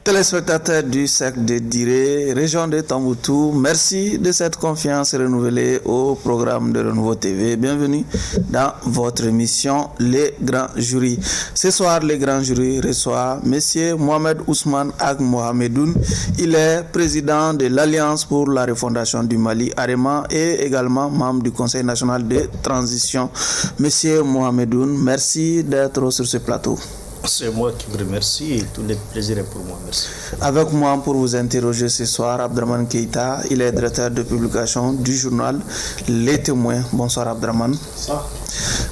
Téléspectateurs du cercle de Diré, région de Tamboutou, merci de cette confiance renouvelée au programme de Renouveau TV. Bienvenue dans votre émission Les Grands Jurys. Ce soir, les Grands Jurys reçoivent M. Mohamed Ousmane Ag Mohamedoun. Il est président de l'Alliance pour la refondation du Mali, AREMA, et également membre du Conseil national de transition. M. Mohamedoun, merci d'être sur ce plateau. C'est moi qui vous remercie et tout le plaisir est pour moi. Merci. Avec moi pour vous interroger ce soir, Abdraman Keïta, il est directeur de publication du journal Les Témoins. Bonsoir Abdraman. Bonsoir.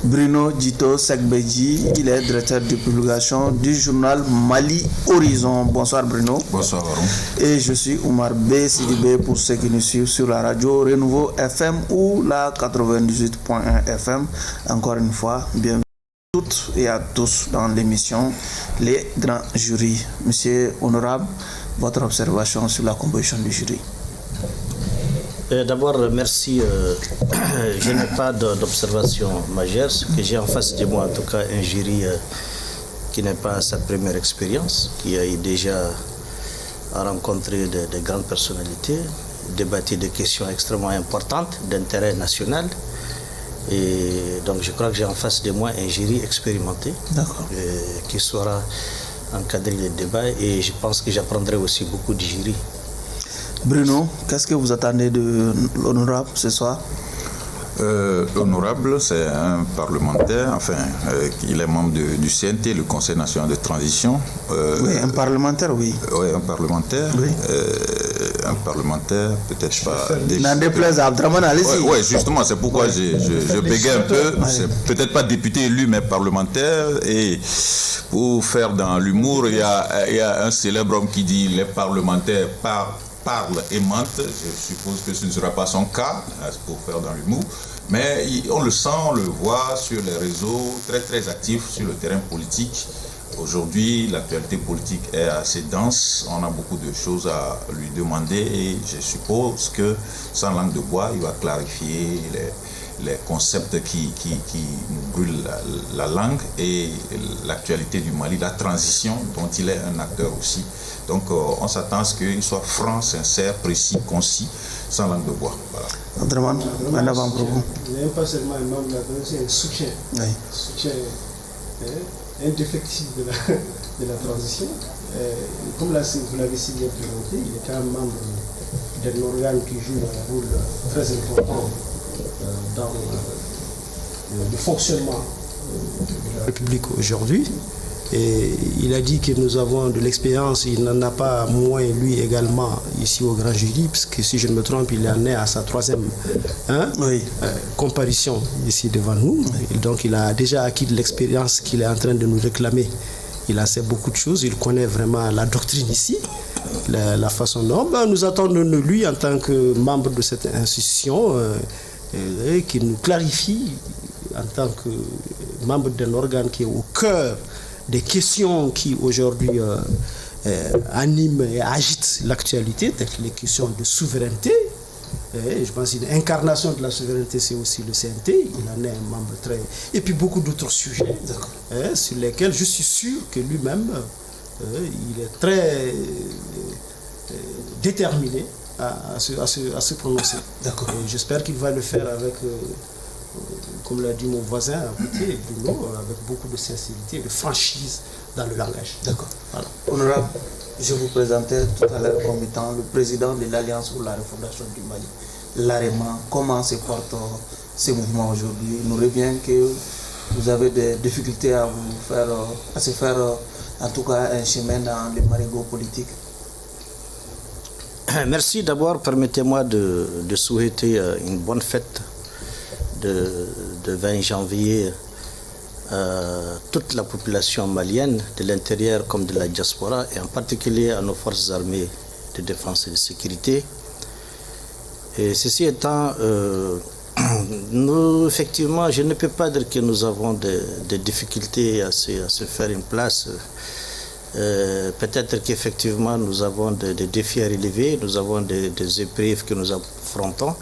Bruno Dito Sekbeji, il est directeur de publication du journal Mali Horizon. Bonsoir Bruno. Bonsoir Aron. Et je suis Oumar B. Sidibé pour ceux qui nous suivent sur la radio Renouveau FM ou la 98.1 FM. Encore une fois, bienvenue toutes et à tous dans l'émission Les Grands Jurys. Monsieur Honorable, votre observation sur la composition du jury. D'abord, merci. Je n'ai pas d'observation majeure. Ce que j'ai en face de moi, en tout cas, un jury qui n'est pas sa première expérience, qui a déjà rencontré de grandes personnalités, débattu des questions extrêmement importantes d'intérêt national. Et donc je crois que j'ai en face de moi un jury expérimenté qui saura encadrer les débats et je pense que j'apprendrai aussi beaucoup du jury. Bruno, qu'est-ce que vous attendez de l'honorable ce soir? L'honorable, c'est un parlementaire, enfin, il est membre du CNT, le Conseil national de transition. Oui, un parlementaire, oui. Oui, un parlementaire. Oui. Un parlementaire, peut-être pas... N'en déplaise à Abdraman, allez-y. Oui, justement, c'est pourquoi je bégaye un peu. C'est peut-être pas député élu, mais parlementaire. Et pour faire dans l'humour, il y a un célèbre homme qui dit « les parlementaires parle et mente », je suppose que ce ne sera pas son cas, pour faire dans l'humour, mais on le sent, on le voit sur les réseaux, très très actif sur le terrain politique. Aujourd'hui, l'actualité politique est assez dense, on a beaucoup de choses à lui demander et je suppose que, sans langue de bois, il va clarifier les concepts qui nous brûlent la langue et l'actualité du Mali, la transition dont il est un acteur aussi. Donc on s'attend à ce qu'il soit franc, sincère, précis, concis, sans langue de bois. Voilà. Abdraman, un avant-propos. Il n'est pas seulement un membre de la transition, un soutien. Oui. Soutien indéfectible de la transition. Comme vous l'avez si bien présenté, il est quand même membre d'un organe qui joue un rôle très important dans le fonctionnement de la République aujourd'hui. Et il a dit que nous avons de l'expérience, il n'en a pas moins lui également ici au Grand Jury, parce que si je ne me trompe, il en est à sa troisième comparution ici devant nous. Et donc il a déjà acquis de l'expérience qu'il est en train de nous réclamer. Il a fait beaucoup de choses, il connaît vraiment la doctrine ici, la façon dont nous attendons de lui en tant que membre de cette institution qu'il nous clarifie en tant que membre d'un organe qui est au cœur des questions qui aujourd'hui animent et agitent l'actualité, telles que les questions de souveraineté. Je pense qu'une incarnation de la souveraineté, c'est aussi le CNT. Il en est un membre très... Et puis beaucoup d'autres sujets sur lesquels je suis sûr que lui-même, il est très déterminé à se prononcer. J'espère qu'il va le faire avec... comme l'a dit mon voisin à côté, Bruno, avec beaucoup de sincérité et de franchise dans le langage. D'accord. Voilà. Honorable, je vous présentais tout à l'heure comme étant le président de l'Alliance pour la refondation du Mali, l'AREMA. Comment se porte ce mouvement aujourd'hui? Il nous revient que vous avez des difficultés à se faire en tout cas un chemin dans les marigots politiques. Merci. D'abord, permettez-moi de souhaiter une bonne fête de 20 janvier à toute la population malienne, de l'intérieur comme de la diaspora, et en particulier à nos forces armées de défense et de sécurité. Et ceci étant, Nous, effectivement, je ne peux pas dire que nous avons des difficultés à se faire une place. Peut-être qu'effectivement, nous avons des défis à relever, nous avons des épreuves que nous affrontons.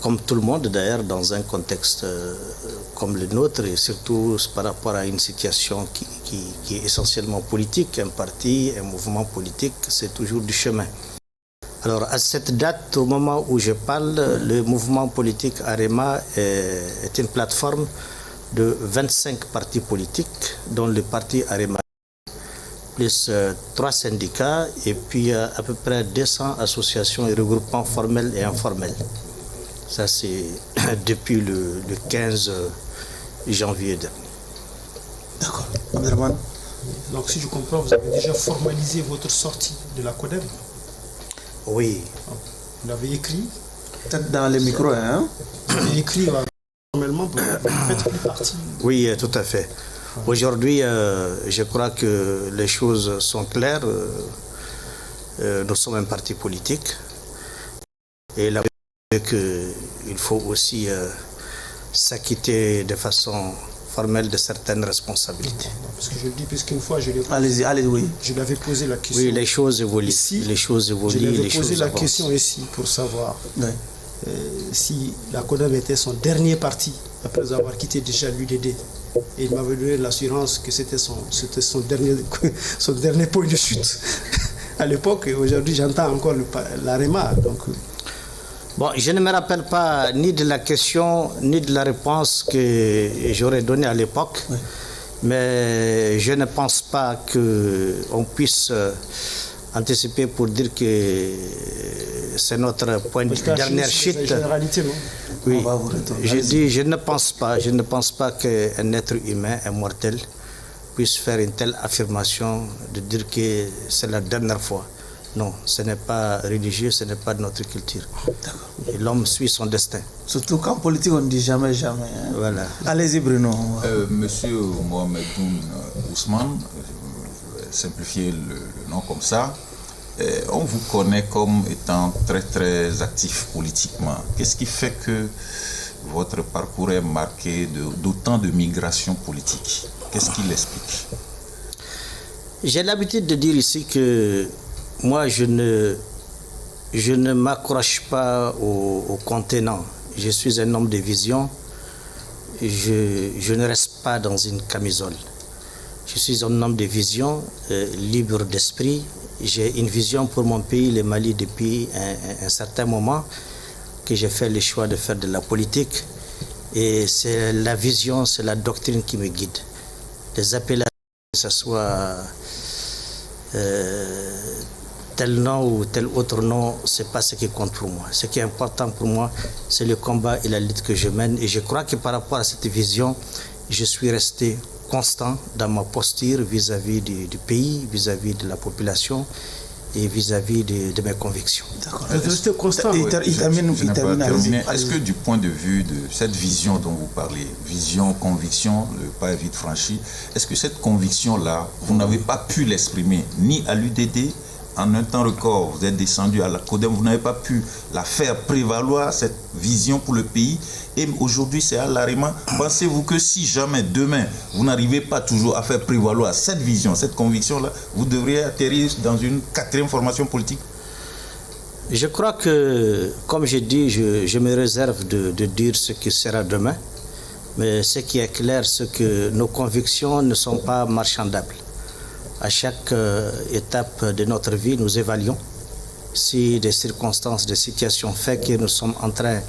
Comme tout le monde d'ailleurs, dans un contexte comme le nôtre, et surtout par rapport à une situation qui est essentiellement politique, un parti, un mouvement politique, c'est toujours du chemin. Alors à cette date, au moment où je parle, le mouvement politique AREMA est une plateforme de 25 partis politiques, dont le parti AREMA, plus 3 syndicats et puis à peu près 200 associations et regroupements formels et informels. Ça, c'est depuis le 15 janvier dernier. D'accord. Abderrahmane. Donc, si je comprends, vous avez déjà formalisé votre sortie de la CODEM. Oui. Vous l'avez écrit. Peut-être dans les micros, hein? Vous l'avez écrit formellement, vous faites plus partie. Oui, tout à fait. Aujourd'hui, je crois que les choses sont claires. Nous sommes un parti politique. Et la qu'il faut aussi s'acquitter de façon formelle de certaines responsabilités. Parce que je le dis, puisqu'une fois, je l'ai allez, oui. Je l'avais posé la question. Oui, les choses évoluent. Ici, les choses évoluent. Je lui avais les posé choses la avancent. question ici pour savoir Oui. Si la CODEM était son dernier parti, après avoir quitté déjà l'UDD. Et il m'avait donné l'assurance que c'était son dernier point de chute à l'époque. Et aujourd'hui, j'entends encore l'AREMA. Donc, bon, je ne me rappelle pas ni de la question, ni de la réponse que j'aurais donnée à l'époque. Oui. Mais je ne pense pas qu'on puisse anticiper pour dire que c'est notre point de dernière chute. Généralité, non? Oui, je dis, je ne pense pas qu'un être humain, un mortel, puisse faire une telle affirmation de dire que c'est la dernière fois. Non, ce n'est pas religieux, ce n'est pas de notre culture. Et l'homme suit son destin. Surtout qu'en politique, on ne dit jamais, jamais. Hein. Voilà. Allez-y, Bruno. Monsieur Mohamedoun Ousmane, je vais simplifier le nom comme ça. On vous connaît comme étant très très actif politiquement. Qu'est-ce qui fait que votre parcours est marqué d'autant de migration politique? Qu'est-ce qui l'explique? J'ai l'habitude de dire ici que moi je ne m'accroche pas au contenant. Je suis un homme de vision. Je ne reste pas dans une camisole. Je suis un homme de vision, libre d'esprit. J'ai une vision pour mon pays, le Mali, depuis un certain moment, que j'ai fait le choix de faire de la politique. Et c'est la vision, c'est la doctrine qui me guide. Les appellations, que ce soit tel nom ou tel autre nom, ce n'est pas ce qui compte pour moi. Ce qui est important pour moi, c'est le combat et la lutte que je mène. Et je crois que par rapport à cette vision, je suis resté constant dans ma posture vis-à-vis du pays, vis-à-vis de la population et vis-à-vis de mes convictions. D'accord. Restez constant. Il termine. Est-ce que du point de vue de cette vision dont vous parlez, vision, conviction, le pas est vite franchi, est-ce que cette conviction-là, vous n'avez pas pu l'exprimer ni à l'UDD, en un temps record, vous êtes descendu à la CODEM, vous n'avez pas pu la faire prévaloir, cette vision pour le pays, et aujourd'hui c'est à l'AREMA. Pensez-vous que si jamais demain vous n'arrivez pas toujours à faire prévaloir cette vision, cette conviction-là, vous devriez atterrir dans une 4e formation politique? Je crois que, comme je dis, je me réserve de dire ce qui sera demain, mais ce qui est clair, c'est que nos convictions ne sont pas marchandables. À chaque étape de notre vie, nous évaluons si des circonstances, des situations font que nous sommes en train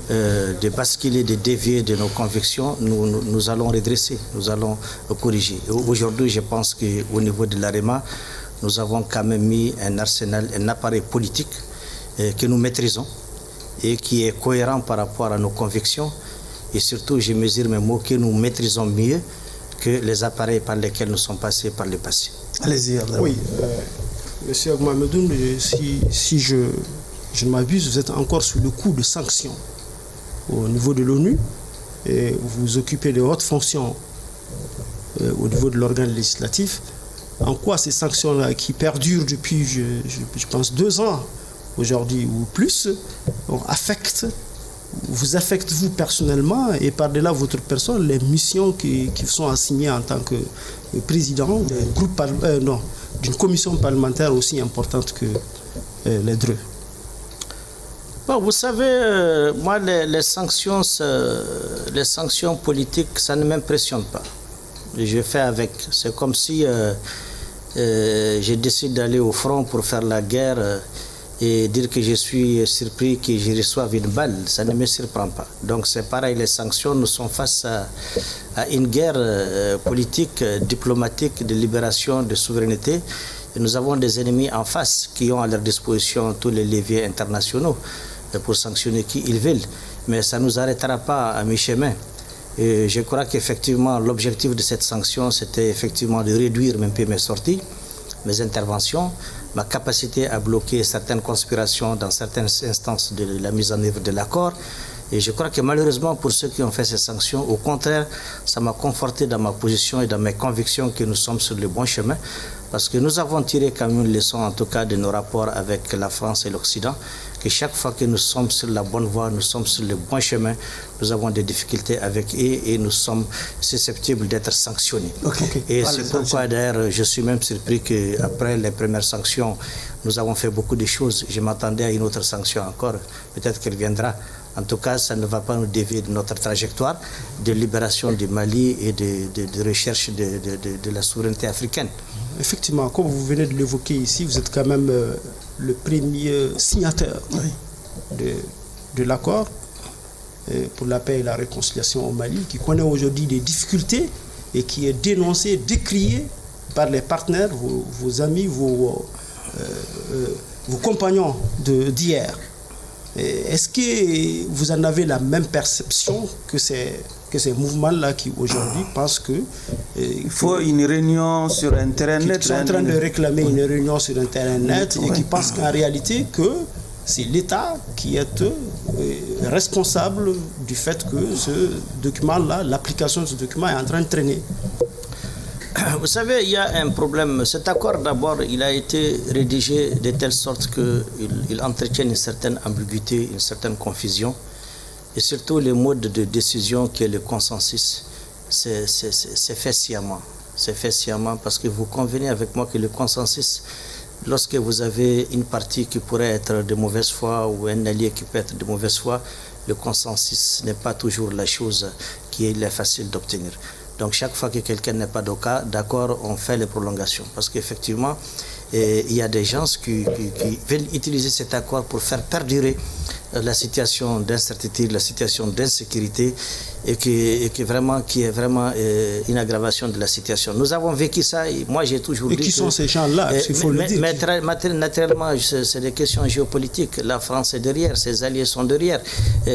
de basculer, de dévier de nos convictions, nous allons redresser, nous allons corriger. Aujourd'hui, je pense qu'au niveau de l'AREMA, nous avons quand même mis un arsenal, un appareil politique que nous maîtrisons et qui est cohérent par rapport à nos convictions. Et surtout, je mesure mes mots, que nous maîtrisons mieux que les appareils par lesquels nous sommes passés par le passé. Allez-y. Oui, monsieur Mohamedoun, si je ne m'abuse, vous êtes encore sous le coup de sanctions au niveau de l'ONU et vous vous occupez de hautes fonctions au niveau de l'organe législatif. En quoi ces sanctions-là, qui perdurent depuis, je pense, 2 ans aujourd'hui ou plus, affectent vous affectent vous personnellement et par-delà votre personne les missions qui sont assignées en tant que président d'une commission parlementaire aussi importante que les DREU? Bon, vous savez, moi, les sanctions politiques, ça ne m'impressionne pas. Je fais avec. C'est comme si je décide d'aller au front pour faire la guerre et dire que je suis surpris que je reçoive une balle. Ça ne me surprend pas. Donc c'est pareil, les sanctions, nous sommes face à une guerre politique, diplomatique, de libération, de souveraineté. Et nous avons des ennemis en face qui ont à leur disposition tous les leviers internationaux pour sanctionner qui ils veulent. Mais ça ne nous arrêtera pas à mi-chemin. Et je crois qu'effectivement, l'objectif de cette sanction, c'était effectivement de réduire un peu mes sorties, mes interventions, ma capacité à bloquer certaines conspirations dans certaines instances de la mise en œuvre de l'accord. Et je crois que malheureusement, pour ceux qui ont fait ces sanctions, au contraire, ça m'a conforté dans ma position et dans mes convictions que nous sommes sur le bon chemin. Parce que nous avons tiré quand même une leçon, en tout cas, de nos rapports avec la France et l'Occident, que chaque fois que nous sommes sur la bonne voie, nous sommes sur le bon chemin, nous avons des difficultés avec eux et nous sommes susceptibles d'être sanctionnés. Et c'est pourquoi d'ailleurs je suis même surpris qu'après les premières sanctions, nous avons fait beaucoup de choses. Je m'attendais à une autre sanction encore, peut-être qu'elle viendra. En tout cas, ça ne va pas nous dévier de notre trajectoire de libération du Mali et de recherche de la souveraineté africaine. Effectivement, comme vous venez de l'évoquer ici, vous êtes quand même le premier signataire de l'accord pour la paix et la réconciliation au Mali, qui connaît aujourd'hui des difficultés et qui est dénoncé, décrié par les partenaires, vos amis, vos compagnons d'hier. Est-ce que vous en avez la même perception que ces mouvements-là qui aujourd'hui pensent que il faut une réunion sur un terrain net, qui sont en train de réclamer une réunion sur un terrain net et qui pensent qu'en réalité que c'est l'État qui est responsable du fait que ce document-là, l'application de ce document est en train de traîner? Vous savez, il y a un problème. Cet accord, d'abord, il a été rédigé de telle sorte qu'il entretienne une certaine ambiguïté, une certaine confusion. Et surtout, le mode de décision qui est le consensus, c'est fait sciemment. C'est fait sciemment parce que vous convenez avec moi que le consensus, lorsque vous avez une partie qui pourrait être de mauvaise foi ou un allié qui peut être de mauvaise foi, le consensus n'est pas toujours la chose qui est facile d'obtenir. Donc chaque fois que quelqu'un n'est pas d'accord, on fait les prolongations. Parce qu'effectivement, il y a des gens qui veulent utiliser cet accord pour faire perdurer la situation d'incertitude, la situation d'insécurité et qui est vraiment une aggravation de la situation. Nous avons vécu ça et moi j'ai toujours dit... Et qui sont ces gens-là, il faut le dire. Naturellement, c'est des questions géopolitiques. La France est derrière, ses alliés sont derrière,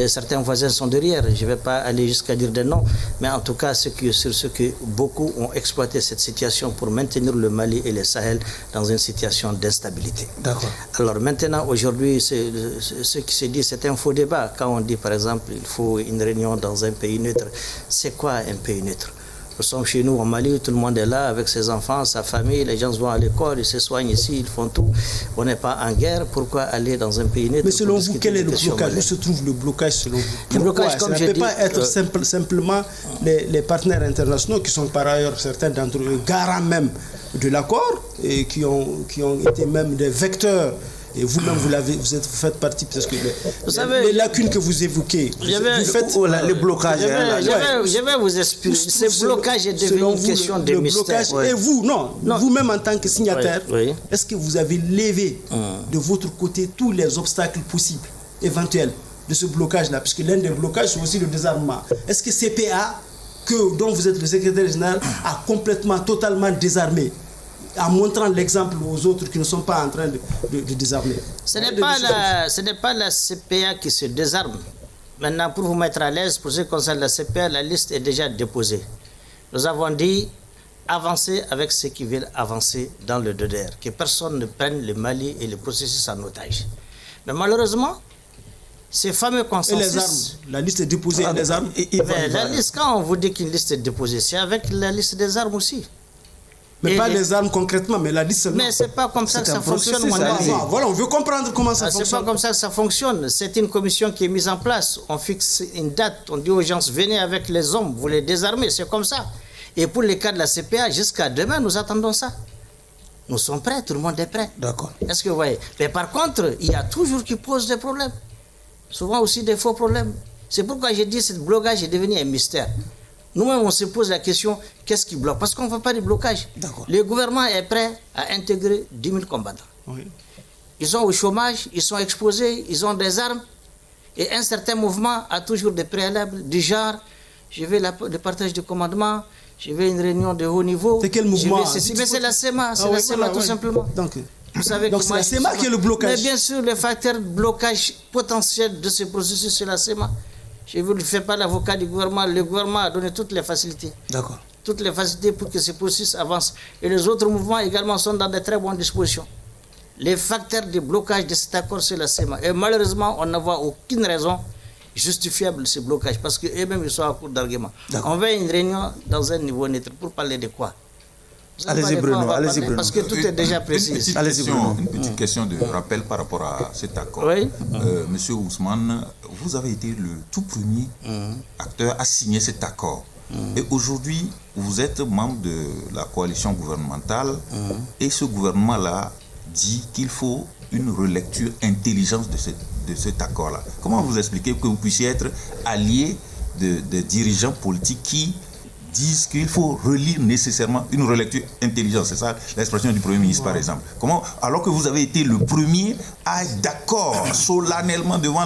certains voisins sont derrière. Je ne vais pas aller jusqu'à dire des noms, mais en tout cas, sur ce que beaucoup ont exploité cette situation pour maintenir le Mali et le Sahel dans une situation d'instabilité. D'accord. Alors maintenant, aujourd'hui, ce qui se dit, c'est un faux débat. Quand on dit, par exemple, il faut une réunion dans un pays neutre, c'est quoi un pays neutre? Nous sommes chez nous au Mali, tout le monde est là avec ses enfants, sa famille, les gens vont à l'école, ils se soignent ici, ils font tout. On n'est pas en guerre, pourquoi aller dans un pays neutre? Mais selon vous, quel est le blocage? Où se trouve le blocage selon vous? Le blocage, comme ça ne peut pas être simplement les partenaires internationaux qui sont par ailleurs certains d'entre eux garants même de l'accord et qui ont été même des vecteurs. Et vous-même, vous faites partie, parce que les lacunes que vous évoquez, vous faites le blocage. Je vais vous expliquer. Ce blocage est devenu une question de mystère. Et vous, vous-même en tant que signataire, est-ce que vous avez levé de votre côté tous les obstacles possibles, éventuels, de ce blocage-là? Parce que l'un des blocages, c'est aussi le désarmement. Est-ce que CPA, dont vous êtes le secrétaire général, a complètement, totalement désarmé, en montrant l'exemple aux autres qui ne sont pas en train de désarmer? Ce n'est pas la CPA qui se désarme. Maintenant, pour vous mettre à l'aise, pour ce qui concerne la CPA, la liste est déjà déposée. Nous avons dit avancer avec ceux qui veulent avancer dans le DDR, que personne ne prenne le Mali et le processus en otage. Mais malheureusement, ces fameux consensus... Et les armes? La liste est déposée, et les armes? La liste, quand on vous dit qu'une liste est déposée, c'est avec la liste des armes aussi. Mais pas les armes concrètement, mais la dit seulement. Mais c'est pas comme ça que ça fonctionne, mon ami. Voilà, on veut comprendre comment ça fonctionne. C'est pas comme ça que ça fonctionne. C'est une commission qui est mise en place. On fixe une date, on dit aux gens, venez avec les hommes, vous les désarmez, c'est comme ça. Et pour les cas de la CPA, jusqu'à demain, nous attendons ça. Nous sommes prêts, tout le monde est prêt. D'accord. Est-ce que vous voyez? Mais par contre, il y a toujours qui pose des problèmes. Souvent aussi des faux problèmes. C'est pourquoi j'ai dit que ce blocage est devenu un mystère. Nous-mêmes, on se pose la question, qu'est-ce qui bloque? Parce qu'on ne fait pas de blocage. Le gouvernement est prêt à intégrer 10 000 combattants. Oui. Ils sont au chômage, ils sont exposés, ils ont des armes. Et un certain mouvement a toujours des préalables du genre, je veux le partage de commandement, je veux une réunion de haut niveau. C'est quel mouvement? Mais c'est la SEMA, c'est la SEMA tout simplement. Donc c'est la SEMA qui est le blocage. Mais bien sûr, le facteur de blocage potentiel de ce processus, c'est la SEMA. Je ne vous fais pas l'avocat du gouvernement. Le gouvernement a donné toutes les facilités. D'accord. Toutes les facilités pour que ce processus avance. Et les autres mouvements également sont dans de très bonnes dispositions. Les facteurs de blocage de cet accord, c'est la SEMA. Et malheureusement, on n'a aucune raison justifiable de ce blocage parce qu'eux-mêmes, ils sont à court d'arguments. On veut une réunion dans un niveau neutre pour parler de quoi? Allez-y Bruno, allez-y Bruno. Parce que tout est déjà précis. Une petite question de rappel par rapport à cet accord. Oui. Monsieur Ousmane, vous avez été le tout premier acteur à signer cet accord. Et aujourd'hui, vous êtes membre de la coalition gouvernementale et ce gouvernement-là dit qu'il faut une relecture intelligente de cet accord-là. Comment vous expliquez que vous puissiez être allié de dirigeants politiques qui disent qu'il faut relire nécessairement une relecture intelligente? C'est ça l'expression du Premier ministre, par exemple. Comment, alors que vous avez été le premier à être d'accord solennellement devant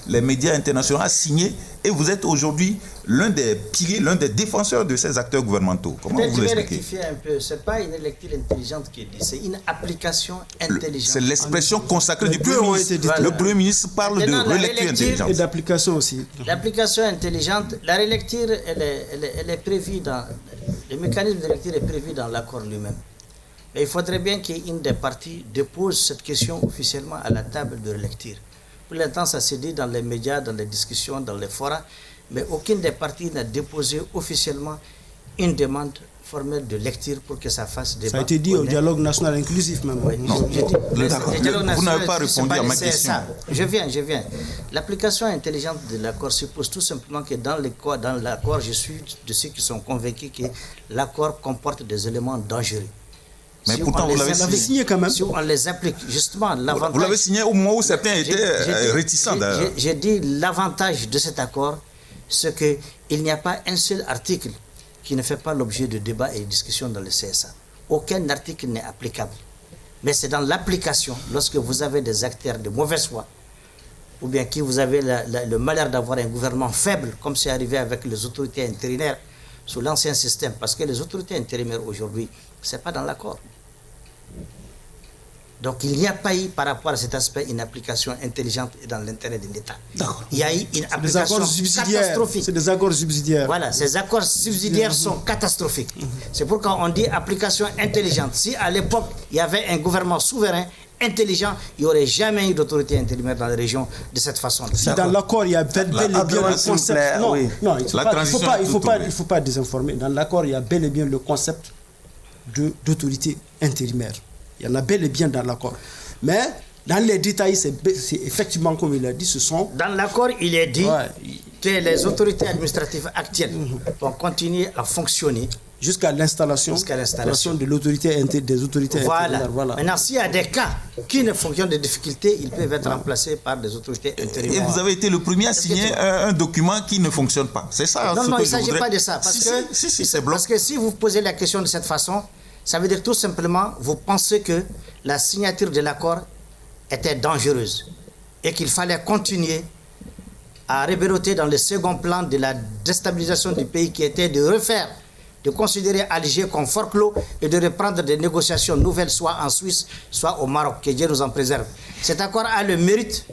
les médias internationaux, à signer, et vous êtes aujourd'hui l'un des piliers, l'un des défenseurs de ces acteurs gouvernementaux. Comment vous l'expliquez? Je vais rectifier un peu. Ce n'est pas une lecture intelligente qui est dit, c'est une application intelligente. C'est l'expression consacrée du Premier ministre. Voilà. Le Premier ministre parle de relecture intelligente. Et d'application aussi. L'application intelligente, la relecture, elle est prévue dans... Le mécanisme de lecture est prévu dans l'accord lui-même. Mais il faudrait bien qu'une des parties dépose cette question officiellement à la table de relecture. Pour l'instant, ça s'est dit dans les médias, dans les discussions, dans les forums, mais aucune des parties n'a déposé officiellement une demande formelle de lecture pour que ça fasse débat. Ça a été dit au dialogue national inclusif même. Oui, non, vous n'avez pas répondu à ma question. Je viens. L'application intelligente de l'accord suppose tout simplement que dans l'accord, je suis de ceux qui sont convaincus que l'accord comporte des éléments dangereux. Mais pourtant, vous l'avez signé quand même. Si on les applique, justement, l'avantage... Vous l'avez signé au moment où certains étaient réticents. J'ai dit l'avantage de cet accord, c'est qu'il n'y a pas un seul article qui ne fait pas l'objet de débats et de discussions dans le CSA. Aucun article n'est applicable. Mais c'est dans l'application, lorsque vous avez des acteurs de mauvaise foi, ou bien que vous avez le malheur d'avoir un gouvernement faible, comme c'est arrivé avec les autorités intérimaires sous l'ancien système, parce que les autorités intérimaires aujourd'hui, ce n'est pas dans l'accord. Donc il n'y a pas eu, par rapport à cet aspect, une application intelligente et dans l'intérêt de l'État. Il y a eu une application catastrophique. C'est des accords subsidiaires. Voilà, ces accords subsidiaires sont catastrophiques. C'est pourquoi on dit application intelligente. Si à l'époque, il y avait un gouvernement souverain, intelligent, il n'y aurait jamais eu d'autorité intérimaire dans la région de cette façon. Si dans l'accord, il y a bel et bien le concept. Non, il ne faut pas désinformer. Dans l'accord, il y a bel et bien le concept d'autorité intérimaire. Il y en a bel et bien dans l'accord. Mais dans les détails, c'est effectivement comme il a dit, ce sont... Dans l'accord, il est dit que les autorités administratives actuelles vont continuer à fonctionner jusqu'à l'installation de l'autorité des autorités intérieures. Voilà. Maintenant, s'il y a des cas qui ne fonctionnent de difficultés, ils peuvent être remplacés par des autorités intérieures. Et vous avez été le premier à signer un document qui ne fonctionne pas. C'est ça. Non, il ne s'agit pas de ça. Parce que si vous posez la question de cette façon, ça veut dire tout simplement, vous pensez que la signature de l'accord était dangereuse et qu'il fallait continuer à révéloter dans le second plan de la déstabilisation du pays qui était de considérer Alger comme fort clos et de reprendre des négociations nouvelles, soit en Suisse, soit au Maroc, que Dieu nous en préserve. Cet accord a le mérite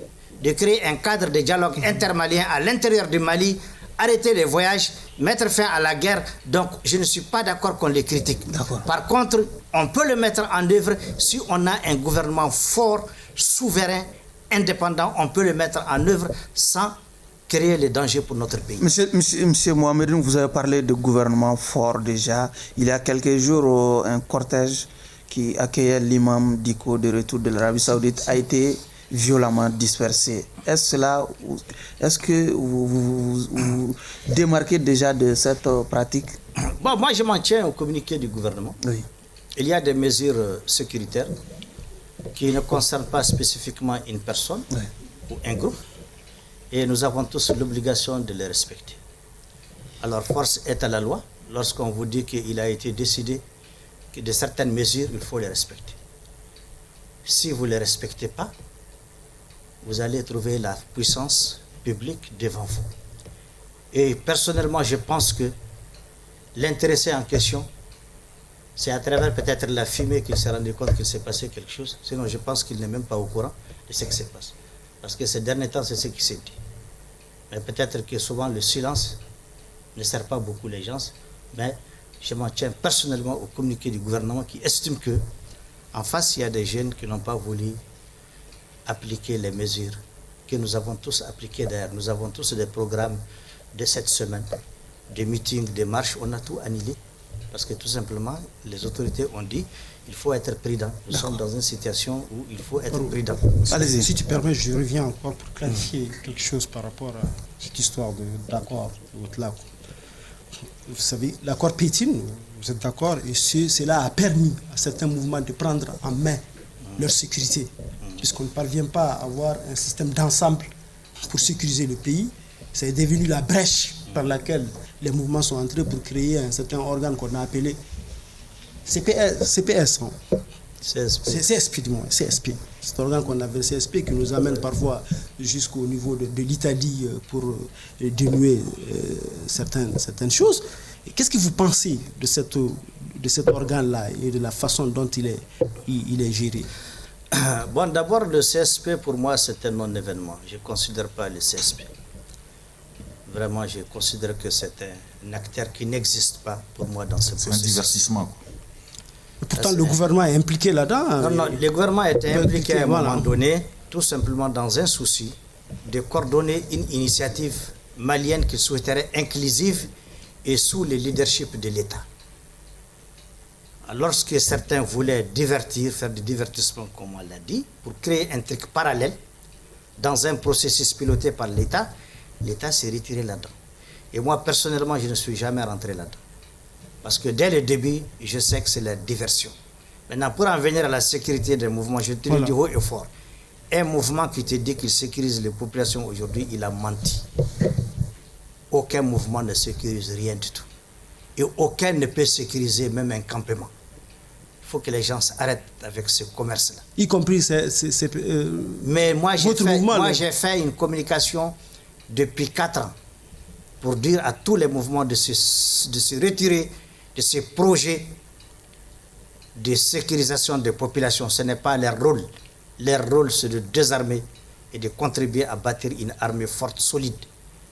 de créer un cadre de dialogue intermalien à l'intérieur du Mali, arrêter les voyages, mettre fin à la guerre. Donc, je ne suis pas d'accord qu'on les critique. Par contre, on peut le mettre en œuvre si on a un gouvernement fort, souverain, indépendant. On peut le mettre en œuvre sans créer les dangers pour notre pays. Monsieur Mohamed, vous avez parlé de gouvernement fort déjà. Il y a quelques jours, un cortège qui accueillait l'imam Diko de retour de l'Arabie Saoudite a été violemment dispersé. Est-ce que vous démarquez déjà de cette pratique? Bon, moi, je m'en tiens au communiqué du gouvernement. Oui. Il y a des mesures sécuritaires qui ne concernent pas spécifiquement une personne ou un groupe, et nous avons tous l'obligation de les respecter. Alors, force est à la loi. Lorsqu'on vous dit qu'il a été décidé que de certaines mesures, il faut les respecter. Si vous ne les respectez pas, vous allez trouver la puissance publique devant vous. Et personnellement, je pense que l'intéressé en question, c'est à travers peut-être la fumée qu'il s'est rendu compte qu'il s'est passé quelque chose. Sinon, je pense qu'il n'est même pas au courant de ce qui se passe. Parce que ces derniers temps, c'est ce qui s'est dit. Mais peut-être que souvent, le silence ne sert pas beaucoup les gens. Mais je m'en tiens personnellement au communiqué du gouvernement qui estime que en face, il y a des jeunes qui n'ont pas voulu appliquer les mesures que nous avons tous appliquées d'ailleurs. Nous avons tous des programmes de cette semaine, des meetings, des marches, on a tout annulé. Parce que tout simplement, les autorités ont dit il faut être prudent. Nous sommes dans une situation où il faut être prudent. Allez-y. Si tu permets, je reviens encore pour clarifier quelque chose par rapport à cette histoire d'accord. Vous savez, l'accord Pétain, vous êtes d'accord, et cela a permis à certains mouvements de prendre en main leur sécurité, puisqu'on ne parvient pas à avoir un système d'ensemble pour sécuriser le pays. C'est devenu la brèche par laquelle les mouvements sont entrés pour créer un certain organe qu'on a appelé CPS. CSP, du moins, CSP. C'est un organe qu'on appelle CSP qui nous amène parfois jusqu'au niveau de l'Italie pour dénouer certaines choses. Qu'est-ce que vous pensez de cet organe-là et de la façon dont il est géré? Bon, d'abord, le CSP, pour moi, c'est un non-événement. Je ne considère pas le CSP. Vraiment, je considère que c'est un acteur qui n'existe pas pour moi dans ce processus. C'est un divertissement. Pourtant, le gouvernement est impliqué là-dedans. Non, le gouvernement était impliqué à un moment donné, tout simplement dans un souci de coordonner une initiative malienne qu'il souhaiterait inclusive et sous le leadership de l'État. Lorsque certains voulaient faire du divertissement, comme on l'a dit, pour créer un truc parallèle dans un processus piloté par l'État, l'État s'est retiré là-dedans. Et moi, personnellement, je ne suis jamais rentré là-dedans. Parce que dès le début, je sais que c'est la diversion. Maintenant, pour en venir à la sécurité des mouvements, je te le dis haut et fort. Un mouvement qui te dit qu'il sécurise les populations aujourd'hui, il a menti. Aucun mouvement ne sécurise rien du tout. Et aucun ne peut sécuriser même un campement. Il faut que les gens arrêtent avec ce commerce-là. Y compris mais moi, j'ai fait une communication depuis 4 ans pour dire à tous les mouvements de se retirer de ces projets de sécurisation des populations. Ce n'est pas leur rôle. Leur rôle, c'est de désarmer et de contribuer à bâtir une armée forte, solide.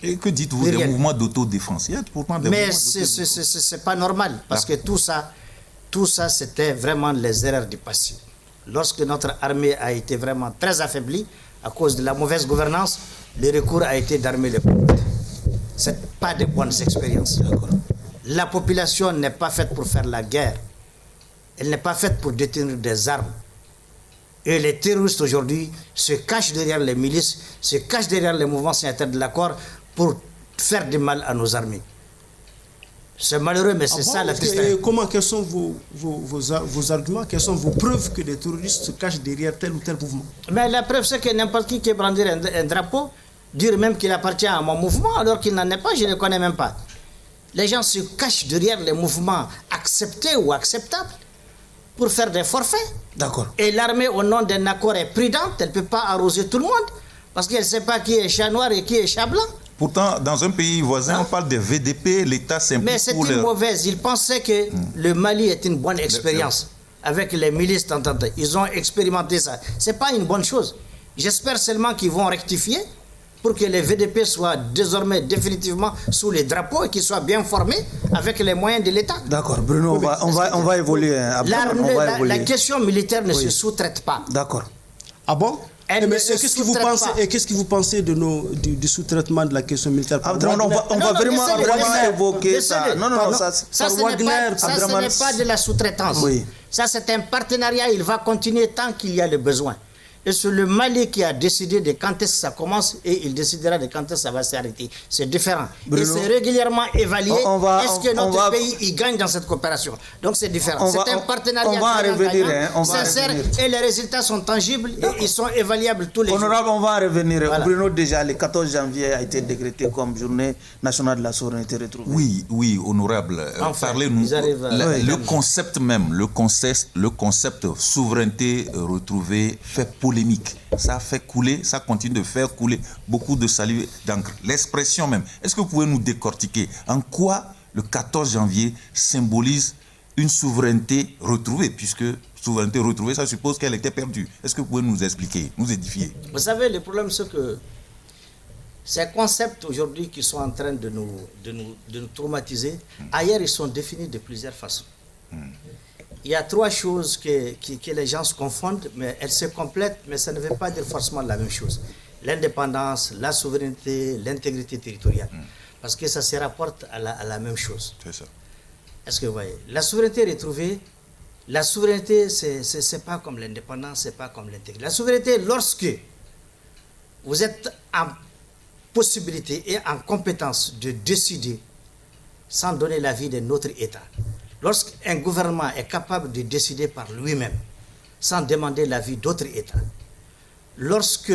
Et que dites-vous des mouvements d'autodéfense? Il y a pourtant des Mais c'est pas normal, parce que tout ça, c'était vraiment les erreurs du passé. Lorsque notre armée a été vraiment très affaiblie à cause de la mauvaise gouvernance, le recours a été d'armer les populations. Ce n'est pas de bonnes expériences. La population n'est pas faite pour faire la guerre. Elle n'est pas faite pour détenir des armes. Et les terroristes aujourd'hui se cachent derrière les milices, se cachent derrière les mouvements signataires de l'accord pour faire du mal à nos armées. C'est malheureux, mais c'est ça la tristesse. Quels sont vos arguments, quelles sont vos preuves que les terroristes se cachent derrière tel ou tel mouvement? Mais la preuve, c'est que n'importe qui peut brandir un drapeau, dire même qu'il appartient à mon mouvement, alors qu'il n'en est pas, je ne le connais même pas. Les gens se cachent derrière les mouvements acceptés ou acceptables pour faire des forfaits. D'accord. Et l'armée, au nom d'un accord, est prudente, elle ne peut pas arroser tout le monde, parce qu'elle ne sait pas qui est chat noir et qui est chat blanc. Pourtant, dans un pays voisin, on parle des VDP, l'État s'implique. Mais c'est une mauvaise. Ils pensaient que le Mali est une bonne expérience avec les milices tentantes. Ils ont expérimenté ça. Ce n'est pas une bonne chose. J'espère seulement qu'ils vont rectifier pour que les VDP soient désormais définitivement sous les drapeaux et qu'ils soient bien formés avec les moyens de l'État. D'accord, Bruno, on va évoluer. La question militaire ne se sous-traite pas. D'accord. Ah bon? qu'est-ce que vous pensez du sous-traitement de la question militaire? On va vraiment évoquer ça. Ça, ce n'est pas de la sous-traitance. Oui. Ça, c'est un partenariat. Il va continuer tant qu'il y a le besoin. Et c'est le Mali qui a décidé de quand est-ce que ça commence et il décidera de quand est-ce que ça va s'arrêter. C'est différent. Bruno, et c'est régulièrement évalué. Est-ce que notre pays il gagne dans cette coopération? Donc c'est différent. C'est un partenariat sincère et les résultats sont tangibles et ils sont évaluables tous les jours. Honorable, on va en revenir. Voilà. Bruno, déjà, le 14 janvier a été décrété comme journée nationale de la souveraineté retrouvée. Oui, honorable. Parlez-nous. Le concept même, le concept souveraineté retrouvée fait polémique. Ça fait couler, ça continue de faire couler beaucoup de salive d'encre. L'expression même, est-ce que vous pouvez nous décortiquer en quoi le 14 janvier symbolise une souveraineté retrouvée, puisque souveraineté retrouvée, ça suppose qu'elle était perdue. Est-ce que vous pouvez nous expliquer, nous édifier? Vous savez, le problème c'est que ces concepts aujourd'hui qui sont en train de nous traumatiser, ailleurs ils sont définis de plusieurs façons. Il y a trois choses que les gens se confondent, mais elles se complètent, mais ça ne veut pas dire forcément la même chose. L'indépendance, la souveraineté, l'intégrité territoriale. Parce que ça se rapporte à la même chose. C'est ça. Est-ce que vous voyez? La souveraineté retrouvée, la souveraineté, c'est pas comme l'indépendance, c'est pas comme l'intégrité. La souveraineté, lorsque vous êtes en possibilité et en compétence de décider sans donner l'avis de notre État. Lorsqu'un gouvernement est capable de décider par lui-même, sans demander l'avis d'autres États, lorsque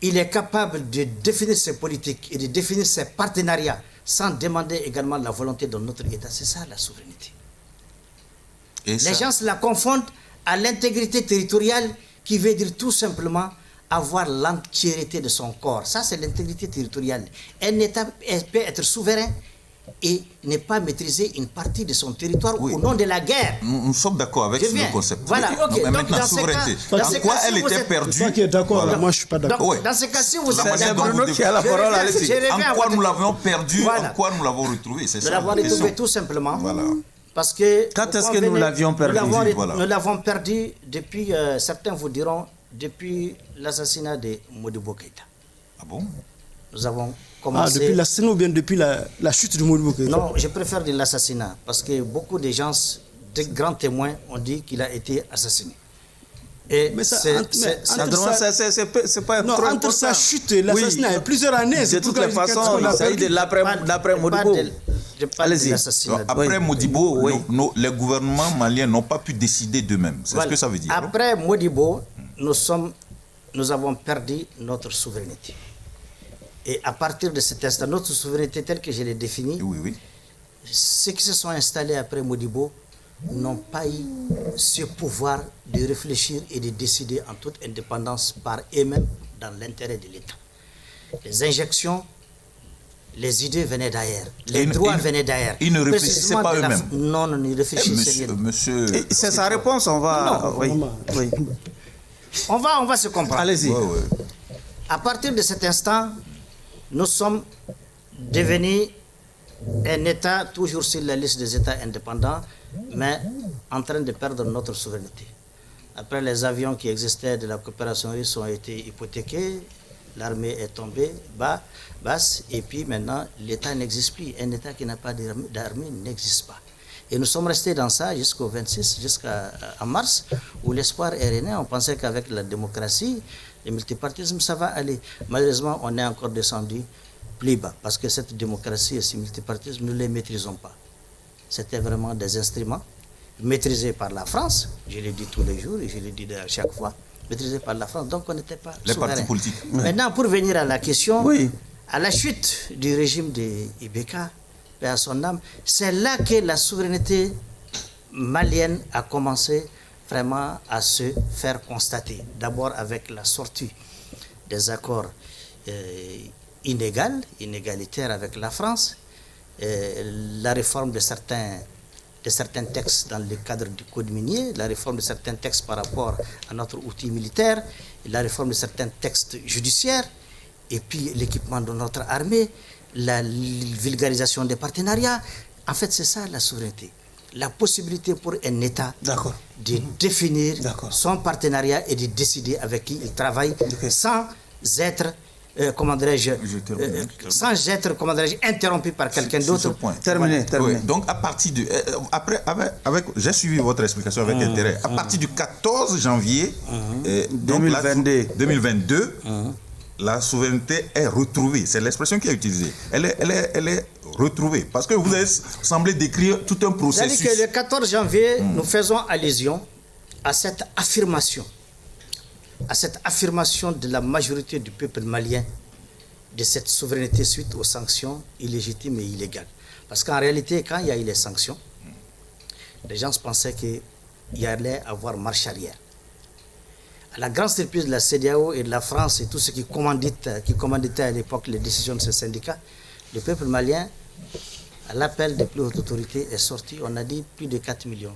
il est capable de définir ses politiques et de définir ses partenariats, sans demander également la volonté de notre État, c'est ça la souveraineté. Les gens la confondent à l'intégrité territoriale, qui veut dire tout simplement avoir l'entièreté de son corps. Ça, c'est l'intégrité territoriale. Un État peut être souverain et ne pas maîtriser une partie de son territoire au nom de la guerre. Nous sommes d'accord avec ce concept. Voilà, ok. Mais maintenant, souveraineté. En quoi elle était perdue? Qui est d'accord, voilà. Moi, je ne suis pas d'accord. Donc, dans ce cas-ci, vous êtes Bruno qui a la parole. En quoi nous l'avons perdu, en quoi nous l'avons retrouvé? C'est ça. Nous l'avons retrouvé tout simplement. Voilà. Parce que quand est-ce que nous l'avions perdu? Nous l'avons perdu depuis, certains vous diront, depuis l'assassinat de Modibo Keïta. Ah bon? Nous avons commencé... depuis l'assassinat ou bien depuis la chute de Modibo Keïta? Non, je préfère dire l'assassinat, parce que beaucoup de gens, de grands témoins, ont dit qu'il a été assassiné. Et mais c'est pas non, entre sa chute et l'assassinat, il y a plusieurs années. De toutes les façons, il s'agit de l'après Modibo. Allez-y. Après Modibo, les gouvernements maliens n'ont pas pu décider d'eux-mêmes. C'est ce que ça veut dire. Après Modibo, nous avons perdu notre souveraineté. Et à partir de cet instant, notre souveraineté telle que je l'ai définie, ceux qui se sont installés après Modibo n'ont pas eu ce pouvoir de réfléchir et de décider en toute indépendance par eux-mêmes dans l'intérêt de l'État. Les injections, les idées venaient d'ailleurs, les droits venaient d'ailleurs. Ils ne réfléchissaient pas eux-mêmes. Non, ils réfléchissaient rien. Monsieur... C'est sa réponse, on va... Oui. On va se comprendre. Allez-y. À partir de cet instant, nous sommes devenus un État, toujours sur la liste des États indépendants, mais en train de perdre notre souveraineté. Après, les avions qui existaient de la coopération russe ont été hypothéqués, l'armée est tombée basse, et puis maintenant, l'État n'existe plus. Un État qui n'a pas d'armée n'existe pas. Et nous sommes restés dans ça jusqu'au 26, jusqu'à mars, où l'espoir est rené. On pensait qu'avec la démocratie, le multipartisme, ça va aller. Malheureusement, on est encore descendu plus bas, parce que cette démocratie et ce multipartisme, nous ne les maîtrisons pas. C'était vraiment des instruments maîtrisés par la France, je le dis tous les jours et je le dis à chaque fois, maîtrisés par la France, donc on n'était pas les souverain. Partis politiques. Maintenant, pour venir à la question, à la chute du régime de Ibeka, et à son âme, c'est là que la souveraineté malienne a commencé vraiment à se faire constater. D'abord avec la sortie des accords inégalitaires avec la France, la réforme de certains textes dans le cadre du code minier, la réforme de certains textes par rapport à notre outil militaire, la réforme de certains textes judiciaires, et puis l'équipement de notre armée, la vulgarisation des partenariats. En fait, c'est ça la souveraineté. la possibilité pour un État de définir son partenariat et de décider avec qui il travaille sans être interrompu par quelqu'un d'autre. Terminé. Oui, donc à partir du j'ai suivi votre explication avec intérêt. À partir du 14 janvier 2022, la souveraineté est retrouvée. C'est l'expression qui est utilisée. Elle est retrouvée. Parce que vous avez semblé décrire tout un processus. C'est-à-dire que le 14 janvier, nous faisons allusion à cette affirmation de la majorité du peuple malien de cette souveraineté suite aux sanctions illégitimes et illégales. Parce qu'en réalité, quand il y a eu les sanctions, les gens pensaient qu'il y allait avoir marche arrière. À la grande surprise de la CEDEAO et de la France et tout ce qui commanditaient à l'époque les décisions de ce syndicat, le peuple malien, à l'appel des plus hautes autorités, est sorti, on a dit, plus de 4 millions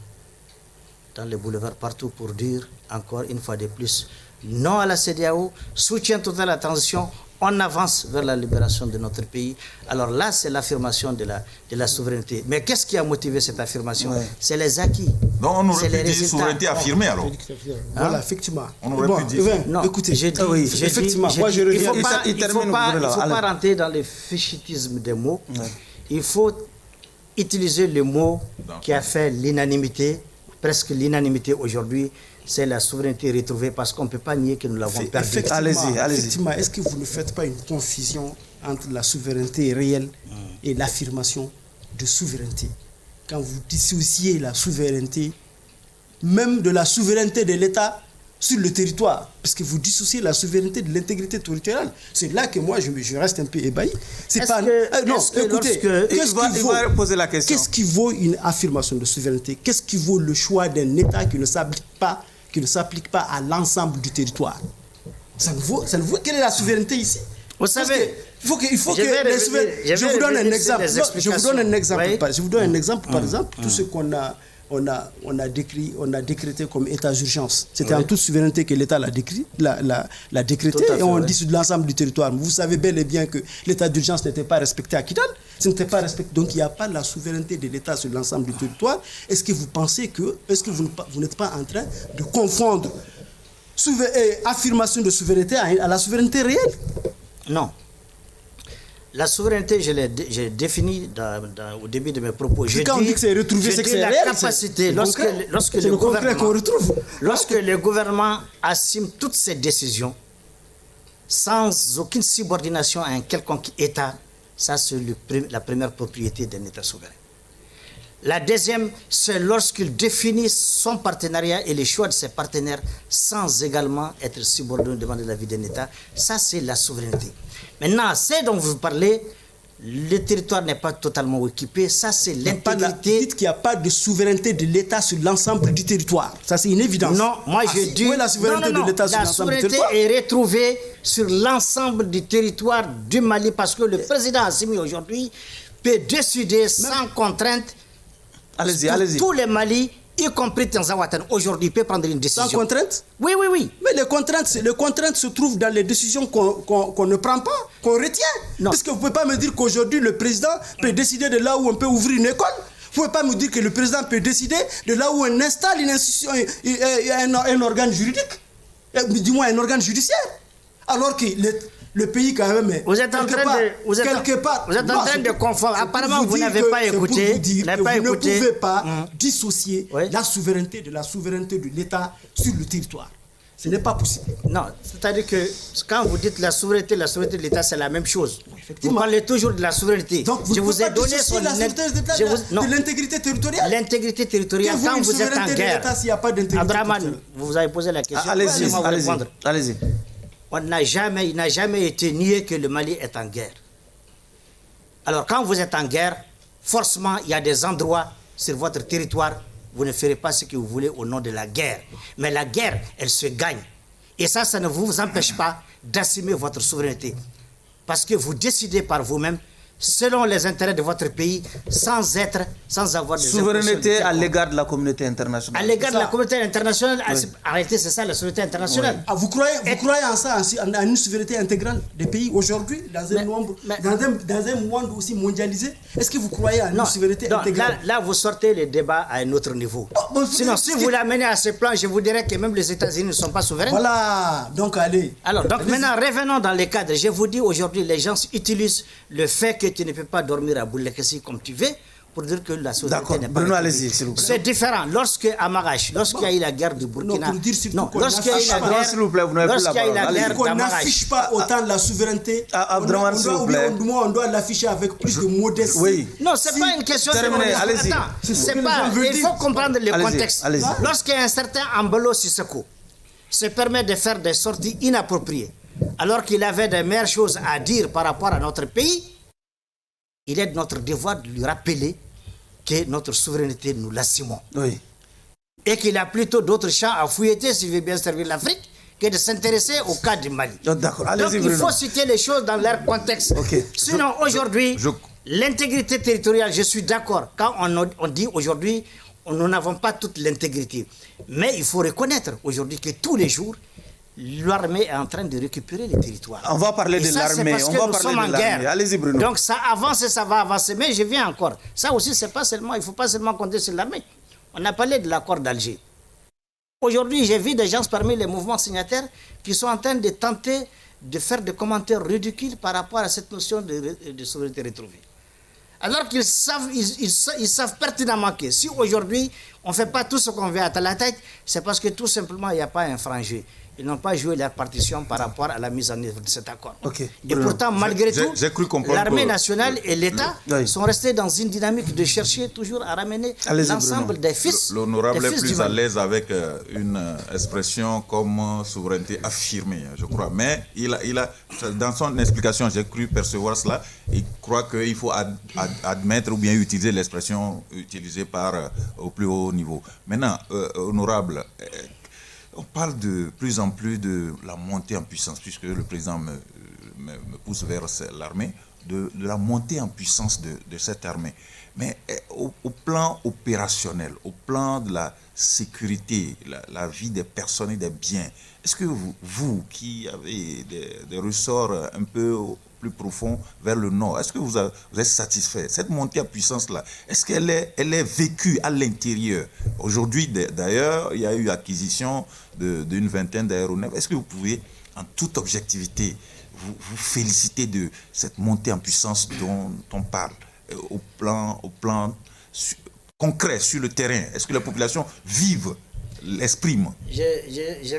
dans les boulevards partout pour dire, encore une fois de plus, non à la CEDEAO, soutien total à la transition, on avance vers la libération de notre pays. Alors là, c'est l'affirmation de la souveraineté. Mais qu'est-ce qui a motivé cette affirmation? C'est les acquis. Donc on aurait pu dire souveraineté affirmée alors. Voilà, effectivement. On aurait pu dire. Non, écoutez, effectivement, moi je reviens. Il ne faut pas rentrer dans le fichitisme des mots. Il faut utiliser le mot qui a fait l'unanimité, presque l'unanimité aujourd'hui. C'est la souveraineté retrouvée parce qu'on ne peut pas nier que nous l'avons perdue. Allez-y. Effectivement, est-ce que vous ne faites pas une confusion entre la souveraineté réelle et l'affirmation de souveraineté? Quand vous dissociez la souveraineté, même de la souveraineté de l'État sur le territoire, parce que vous dissociez la souveraineté de l'intégrité territoriale, c'est là que moi je reste un peu ébahi. Qu'est-ce qui vaut une affirmation de souveraineté? Qu'est-ce qui vaut le choix d'un État qui ne s'applique pas à l'ensemble du territoire? Ça ne vaut quelle est la souveraineté ici? Vous savez, je vous donne un exemple. Je vous donne un exemple, par exemple, tout ce qu'on a décrété comme état d'urgence. C'était en toute souveraineté que l'État l'a décrété et on dit sur l'ensemble du territoire. Vous savez bel et bien que l'état d'urgence n'était pas respecté à Kidal. Donc il n'y a pas la souveraineté de l'État sur l'ensemble du territoire. Est-ce que vous pensez que vous n'êtes pas en train de confondre affirmation de souveraineté à la souveraineté réelle? Non. La souveraineté, j'ai défini au début de mes propos. Quand on dit que c'est retrouvé, c'est que c'est réel. La capacité, lorsque le gouvernement assume toutes ses décisions sans aucune subordination à un quelconque État, ça c'est la première propriété d'un État souverain. La deuxième, c'est lorsqu'il définit son partenariat et les choix de ses partenaires sans également être subordonné devant la vie d'un État. Ça, c'est la souveraineté. Maintenant, c'est dont vous parlez, le territoire n'est pas totalement occupé. Ça, c'est l'intégrité. Dites qu'il n'y a pas de souveraineté de l'État sur l'ensemble du territoire. Ça, c'est une évidence. Non, moi, je dis... la souveraineté de l'État sur l'ensemble du territoire? La souveraineté est retrouvée sur l'ensemble du territoire du Mali parce que le président Assimi, aujourd'hui, peut décider sans contrainte. Allez-y. Tous les Mali, y compris Tanzawatan, aujourd'hui, peut prendre une décision. Sans contrainte? Oui. Mais les contraintes se trouvent dans les décisions qu'on ne prend pas, qu'on retient. Non. Parce que vous ne pouvez pas me dire qu'aujourd'hui, le président peut décider de là où on peut ouvrir une école. Vous ne pouvez pas me dire que le président peut décider de là où on installe une institution, un organe juridique, du moins un organe judiciaire. Alors que le pays quand même... Vous êtes en train de confondre. Apparemment, vous n'avez pas écouté. Vous ne pouvez pas dissocier la souveraineté de l'État sur le territoire. Ce n'est pas possible. Non, c'est-à-dire que quand vous dites la souveraineté de l'État, c'est la même chose. Vous parlez toujours de la souveraineté. Donc vous ne pouvez pas dissocier la souveraineté de l'intégrité territoriale. L'intégrité territoriale, quand vous êtes en guerre. Abdraman, vous avez posé la question. Allez-y. Il n'a jamais été nié que le Mali est en guerre. Alors quand vous êtes en guerre, forcément il y a des endroits sur votre territoire, vous ne ferez pas ce que vous voulez au nom de la guerre. Mais la guerre, elle se gagne. Et ça ne vous empêche pas d'assumer votre souveraineté. Parce que vous décidez par vous-même, selon les intérêts de votre pays, sans être sans avoir des souveraineté à l'égard de la communauté internationale. À l'égard de la communauté internationale, en réalité, c'est ça la souveraineté internationale. Oui. Ah, vous croyez en ça, en une souveraineté intégrale des pays aujourd'hui, dans un monde aussi mondialisé? Est-ce que vous croyez en une souveraineté intégrale? Là, vous sortez le débat à un autre niveau. Sinon, si vous l'amenez à ce plan, je vous dirais que même les États-Unis ne sont pas souverains. Voilà, donc allez. Alors, maintenant, revenons dans les cadres. Je vous dis aujourd'hui, les gens utilisent le fait que tu ne peux pas dormir à Boulekessi comme tu veux pour dire que la souveraineté n'est pas... Bruno, allez-y, s'il vous plaît. C'est différent. Lorsque à Marache, lorsqu'il y a eu la guerre du Burkina... lorsqu'il y a eu la guerre... S'il vous plaît, vous n'avez plus la parole. On n'affiche pas autant la souveraineté. Abdraman, s'il vous plaît. On doit l'afficher avec plus de modestie. Oui. Non, c'est pas une question de modestie. Allez-y. C'est pas... Il faut comprendre le contexte. Lorsqu'un certain Ambalo Sissoko se permet de faire des sorties inappropriées, alors qu'il avait de meilleures choses à dire par rapport à notre pays, il est de notre devoir de lui rappeler que notre souveraineté, nous l'assumons. Oui. Et qu'il a plutôt d'autres champs à fouilleter s'il veut bien servir l'Afrique que de s'intéresser au cas du Mali. D'accord. Donc il faut citer les choses dans leur contexte. Okay. Sinon, aujourd'hui, l'intégrité territoriale, je suis d'accord. Quand on dit aujourd'hui, nous n'avons pas toute l'intégrité. Mais il faut reconnaître aujourd'hui que tous les jours, l'armée est en train de récupérer les territoires. On va parler de l'armée. On va parler de l'armée. Allez-y, Bruno. Donc ça avance et ça va avancer. Mais je viens encore. Ça aussi, c'est pas seulement, il ne faut pas seulement compter sur l'armée. On a parlé de l'accord d'Alger. Aujourd'hui, j'ai vu des gens parmi les mouvements signataires qui sont en train de tenter de faire des commentaires ridicules par rapport à cette notion de souveraineté retrouvée. Alors qu'ils savent, ils savent pertinemment que si aujourd'hui on ne fait pas tout ce qu'on veut à la tête, c'est parce que tout simplement il n'y a pas un franc jeu. Ils n'ont pas joué leur partition par rapport à la mise en œuvre de cet accord. Okay. Et pourtant, malgré tout, l'armée nationale et l'État sont restés dans une dynamique de chercher toujours à ramener l'ensemble des fils. L'honorable est plus à l'aise avec une expression comme souveraineté affirmée, je crois. Mais il a, dans son explication, j'ai cru percevoir cela. Il croit qu'il faut admettre ou bien utiliser l'expression utilisée au plus haut niveau. Maintenant, honorable, on parle de plus en plus de la montée en puissance, puisque le président me pousse vers l'armée, de la montée en puissance de cette armée. Mais au plan opérationnel, au plan de la sécurité, la vie des personnes et des biens, est-ce que vous qui avez des ressorts un peu plus profonds vers le nord, est-ce que vous êtes satisfait? Cette montée en puissance-là, est-ce qu'elle est vécue à l'intérieur? Aujourd'hui, d'ailleurs, il y a eu acquisition d'une vingtaine d'aéronefs. Est-ce que vous pouvez, en toute objectivité, vous féliciter de cette montée en puissance dont on parle au plan concret, sur le terrain? Est-ce que la population vive, l'exprime? Je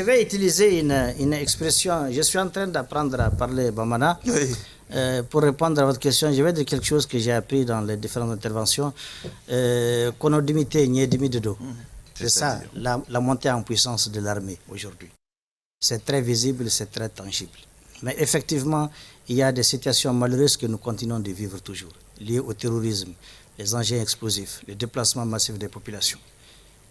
vais utiliser une expression. Je suis en train d'apprendre à parler Bamana. Oui. Pour répondre à votre question, je vais dire quelque chose que j'ai appris dans les différentes interventions. C'est ça, la montée en puissance de l'armée aujourd'hui. C'est très visible, c'est très tangible. Mais effectivement, il y a des situations malheureuses que nous continuons de vivre toujours, liées au terrorisme, les engins explosifs, le déplacement massif des populations,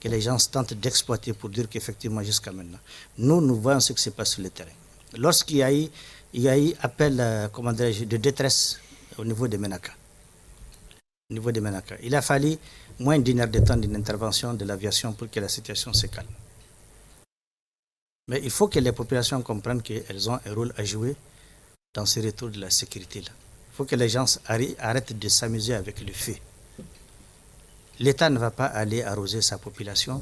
que les gens tentent d'exploiter pour dire qu'effectivement, jusqu'à maintenant, nous voyons ce qui se passe sur le terrain. Lorsqu'il y a eu appel de détresse au niveau de Menaka, il a fallu moins d'une heure de temps d'une intervention de l'aviation pour que la situation se calme. Mais il faut que les populations comprennent qu'elles ont un rôle à jouer dans ce retour de la sécurité-là. Il faut que les gens arrêtent de s'amuser avec le feu. L'État ne va pas aller arroser sa population.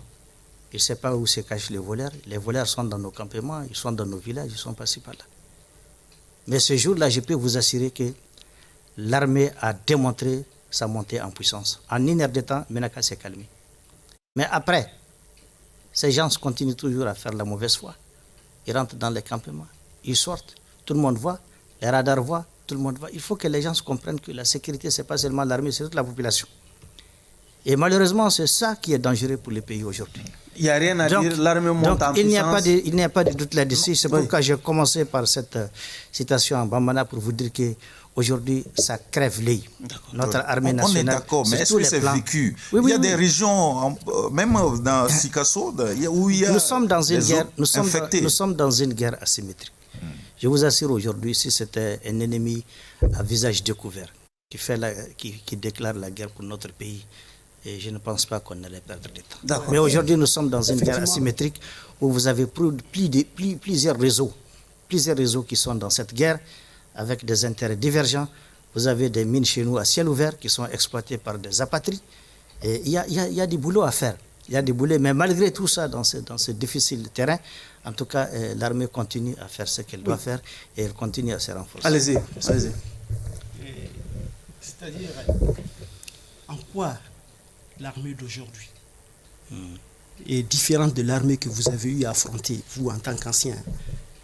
Il ne sait pas où se cachent les voleurs. Les voleurs sont dans nos campements, ils sont dans nos villages, ils sont passés par là. Mais ce jour-là, je peux vous assurer que l'armée a démontré sa montée en puissance. En une heure de temps, Menaka s'est calmé. Mais après, ces gens continuent toujours à faire la mauvaise foi. Ils rentrent dans les campements, ils sortent, tout le monde voit, les radars voient, tout le monde voit. Il faut que les gens comprennent que la sécurité, ce n'est pas seulement l'armée, c'est toute la population. Et malheureusement, c'est ça qui est dangereux pour les pays aujourd'hui. Il n'y a rien à dire, l'armée monte en puissance. Il n'y a pas de doute là-dessus. C'est pourquoi j'ai commencé par cette citation en Bambana pour vous dire qu'aujourd'hui, ça crève l'œil. Notre armée nationale. On est d'accord, mais est-ce que c'est vécu? Il y a des régions, même dans Sikasso, où il y a. Nous sommes dans une guerre asymétrique. Je vous assure aujourd'hui, si c'était un ennemi à visage découvert, qui déclare la guerre pour notre pays. Et je ne pense pas qu'on allait perdre du temps. D'accord. Mais aujourd'hui, nous sommes dans une guerre asymétrique où vous avez plusieurs réseaux qui sont dans cette guerre avec des intérêts divergents. Vous avez des mines chez nous à ciel ouvert qui sont exploitées par des apatrides. Et il y a du boulot à faire. Il y a des boulets, mais malgré tout ça, dans ce difficile terrain, en tout cas, l'armée continue à faire ce qu'elle doit faire et elle continue à se renforcer. Allez-y. C'est-à-dire, en quoi l'armée d'aujourd'hui est différente de l'armée que vous avez eu à affronter, vous en tant qu'ancien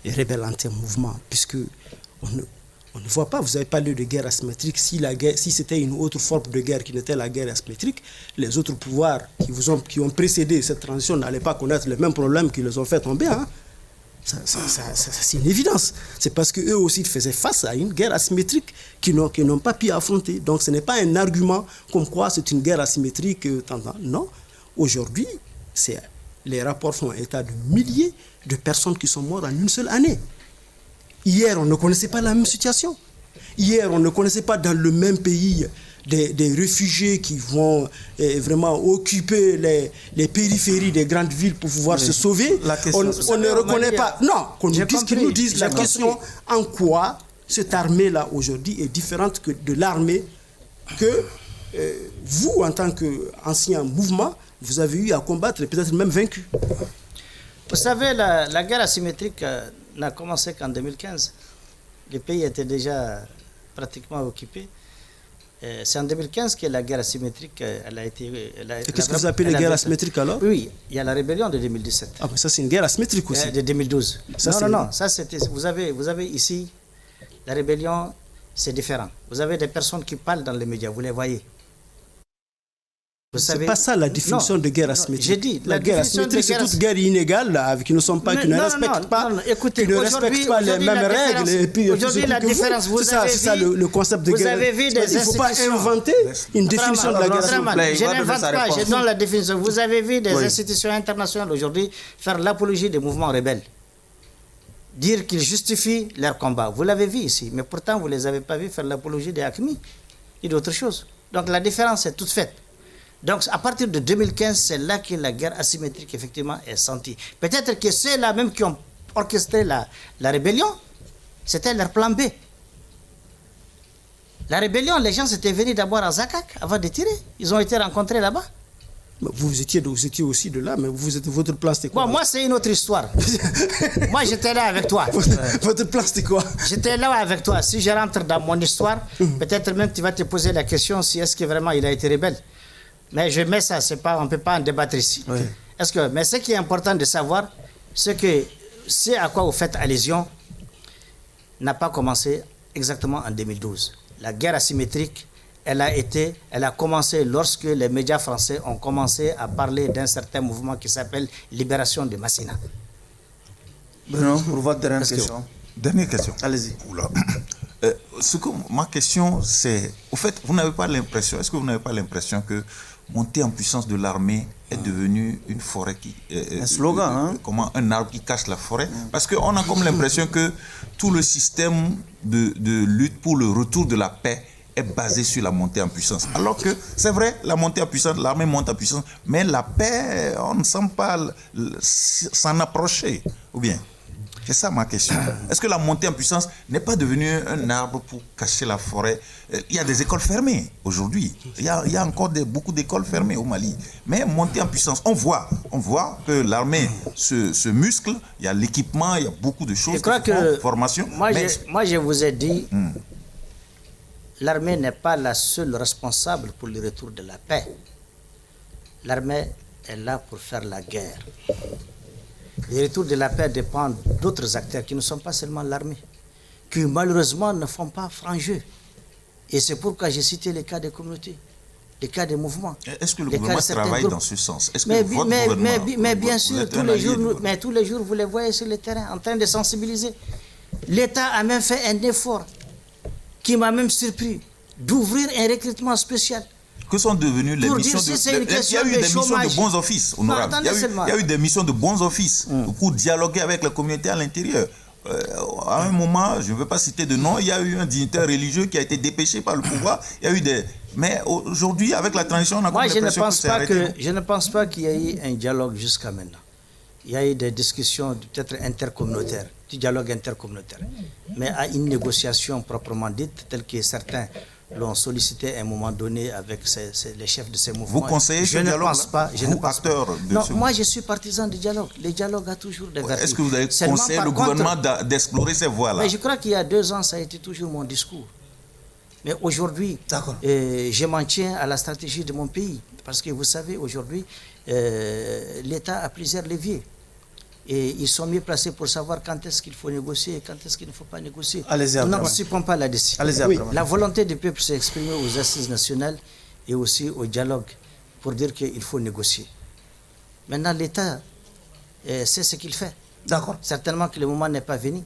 rebelle anti-mouvement, puisque on ne voit pas, vous avez parlé de guerre asymétrique, si c'était une autre forme de guerre qui n'était la guerre asymétrique, les autres pouvoirs qui ont précédé cette transition n'allaient pas connaître les mêmes problèmes qui les ont fait tomber. Hein. C'est une évidence. C'est parce qu'eux aussi faisaient face à une guerre asymétrique qu'ils n'ont pas pu affronter. Donc ce n'est pas un argument comme quoi c'est une guerre asymétrique. Non, aujourd'hui, les rapports font état de milliers de personnes qui sont mortes en une seule année. Hier, on ne connaissait pas la même situation. Hier, on ne connaissait pas dans le même pays des réfugiés qui vont vraiment occuper les périphéries des grandes villes pour pouvoir se sauver. On ne reconnaît pas. Non, qu'ils nous disent la question en quoi cette armée-là aujourd'hui est différente de l'armée que vous, en tant qu'ancien mouvement, vous avez eu à combattre et peut-être même vaincu. Vous savez, la guerre asymétrique n'a commencé qu'en 2015. Le pays était déjà pratiquement occupé. C'est en 2015 que la guerre asymétrique a été... Et qu'est-ce que vous appelez la guerre asymétrique alors? Oui, il y a la rébellion de 2017. Ah, mais ça c'est une guerre asymétrique aussi. De 2012. Non, ça c'était... Vous avez ici, la rébellion, c'est différent. Vous avez des personnes qui parlent dans les médias, vous les voyez. C'est pas ça la définition de guerre asymétrique. J'ai dit, la guerre asymétrique, c'est toute guerre inégale qui ne respectent pas les mêmes règles. Et puis, aujourd'hui, la différence, c'est ça le concept de guerre. Il ne faut pas inventer une définition de la guerre asymétrique. Je n'invente pas, je donne la définition. Vous avez vu des institutions internationales aujourd'hui faire l'apologie des mouvements rebelles. Dire qu'ils justifient leur combat. Vous l'avez vu ici, mais pourtant, vous ne les avez pas vus faire l'apologie des AQMI et d'autres choses. Donc la différence est toute faite. Donc, à partir de 2015, c'est là que la guerre asymétrique, effectivement, est sentie. Peut-être que c'est là même qui ont orchestré la rébellion. C'était leur plan B. La rébellion, les gens étaient venus d'abord à Zakak avant de tirer. Ils ont été rencontrés là-bas. Vous étiez aussi de là, mais votre plan, c'était quoi? Bon, moi, c'est une autre histoire. Moi, j'étais là avec toi. Votre plan, c'était quoi? J'étais là avec toi. Si je rentre dans mon histoire, peut-être même tu vas te poser la question si est-ce que vraiment il a été rebelle. Mais je mets ça, on ne peut pas en débattre ici. Oui. Mais ce qui est important de savoir, c'est que ce à quoi vous faites allusion n'a pas commencé exactement en 2012. La guerre asymétrique, elle a commencé lorsque les médias français ont commencé à parler d'un certain mouvement qui s'appelle Libération de Massina. Bruno, pour votre dernière question. Dernière question. Allez-y. Ma question, c'est... Au fait, vous n'avez pas l'impression... Est-ce que vous n'avez pas l'impression que monter en puissance de l'armée est devenu une forêt qui... un slogan, un arbre qui cache la forêt? Parce qu'on a comme l'impression que tout le système de lutte pour le retour de la paix est basé sur la montée en puissance. Alors que, c'est vrai, la montée en puissance, l'armée monte en puissance, mais la paix, on ne sent pas s'en approcher. Ou bien? C'est ça ma question. Est-ce que la montée en puissance n'est pas devenue un arbre pour cacher la forêt? Il y a des écoles fermées aujourd'hui. Il y a encore beaucoup d'écoles fermées au Mali. Mais montée en puissance, on voit que l'armée se muscle, il y a l'équipement, il y a beaucoup de choses. Je crois que formation. Moi, je vous ai dit, l'armée n'est pas la seule responsable pour le retour de la paix. L'armée est là pour faire la guerre. Le retour de la paix dépend d'autres acteurs qui ne sont pas seulement l'armée, qui malheureusement ne font pas franc jeu. Et c'est pourquoi j'ai cité les cas des communautés, les cas des mouvements. Est-ce que le gouvernement travaille dans ce sens? Mais bien sûr, tous les jours, vous les voyez sur le terrain en train de sensibiliser. L'État a même fait un effort qui m'a même surpris, d'ouvrir un recrutement spécial. Que sont devenues les missions Il y a eu des missions de bons offices, honorable. Il y a eu des missions de bons offices pour dialoguer avec la communauté à l'intérieur. à un moment, je ne veux pas citer de nom, il y a eu un dignitaire religieux qui a été dépêché par le pouvoir. Il y a eu des... Mais aujourd'hui, avec la transition, on a Moi, je ne pense pas qu'il y ait eu un dialogue jusqu'à maintenant. Il y a eu des discussions peut-être intercommunautaires, du dialogue intercommunautaire. Mais à une négociation proprement dite, telle que certains l'ont sollicité à un moment donné avec les chefs de ces mouvements. Vous conseillez ce dialogue? Je ne pense pas. Non, moi je suis partisan du dialogue. Le dialogue a toujours des vertus. Est-ce que vous avez conseillé le gouvernement d'explorer ces voies-là? Mais je crois qu'il y a 2 ans, ça a été toujours mon discours. Mais aujourd'hui, je m'en tiens à la stratégie de mon pays. Parce que vous savez, aujourd'hui, l'État a plusieurs leviers. Et ils sont mieux placés pour savoir quand est-ce qu'il faut négocier et quand est-ce qu'il ne faut pas négocier. Nous n'anticipons pas là-dessus. La volonté du peuple s'est exprimée aux assises nationales et aussi au dialogue pour dire qu'il faut négocier. Maintenant, l'État sait ce qu'il fait. D'accord. Certainement que le moment n'est pas venu.